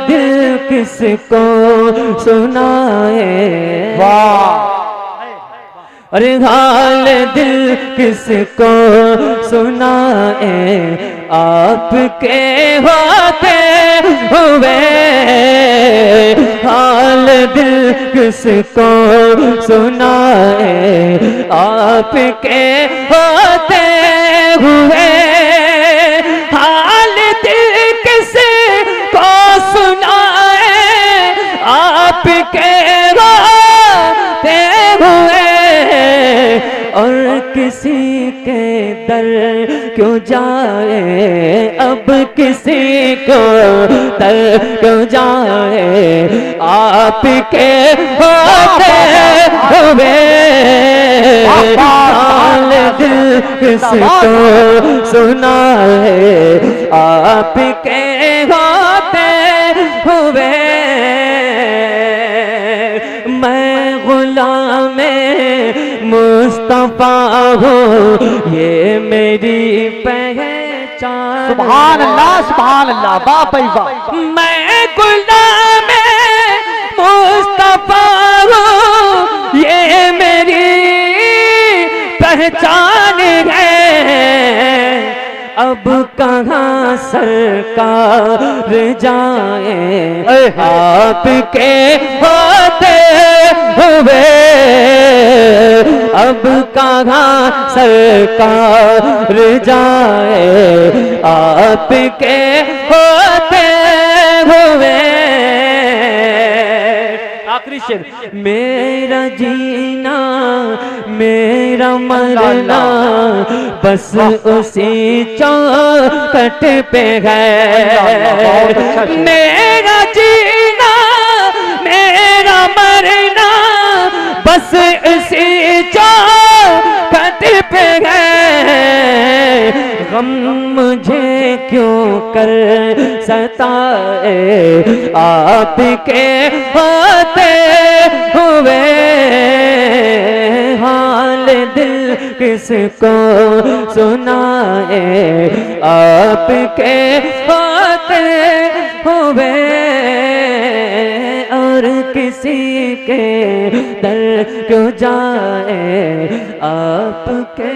دل کس کو سنائے، ارے حال دل کس کو سنائے، آپ کے ہوتے ہوئے حال دل کس کو سنائے، آپ کے ہوتے ہوئے حال دل کس کو سنائے، آپ کے ہوتے ہوئے اور کسی کے در کیوں جائے، اب کسی کو در کیوں جائے، آپ کے ہوتے ہوئے حال دل کس کو سنائے، آپ کے ہوتے ہوئے میں غلام مصطفیٰ ہوں، یہ میری پہچان، سبحان اللہ باپ باپ، میں غلام مصطفیٰ ہوں، یہ میری پہچان ہے، اب کہاں سرکار جائیں، آپ کے ہوتے ہوئے اب کہاں سرکار جائے، آپ کے ہوتے ہوئے آخری شعر، میرا جینا میرا مرنا بس اسی چوکھٹ پہ ہے، میرا جینا میرا مرنا بس اسی چوکھٹ پہ ہے، غم مجھے کیوں کر ستائے، آپ کے ہوتے ہوئے حال دل کس کو سنائے، آپ کے ہوتے ہوئے اور کسی کے در کیوں جائے، آپ کے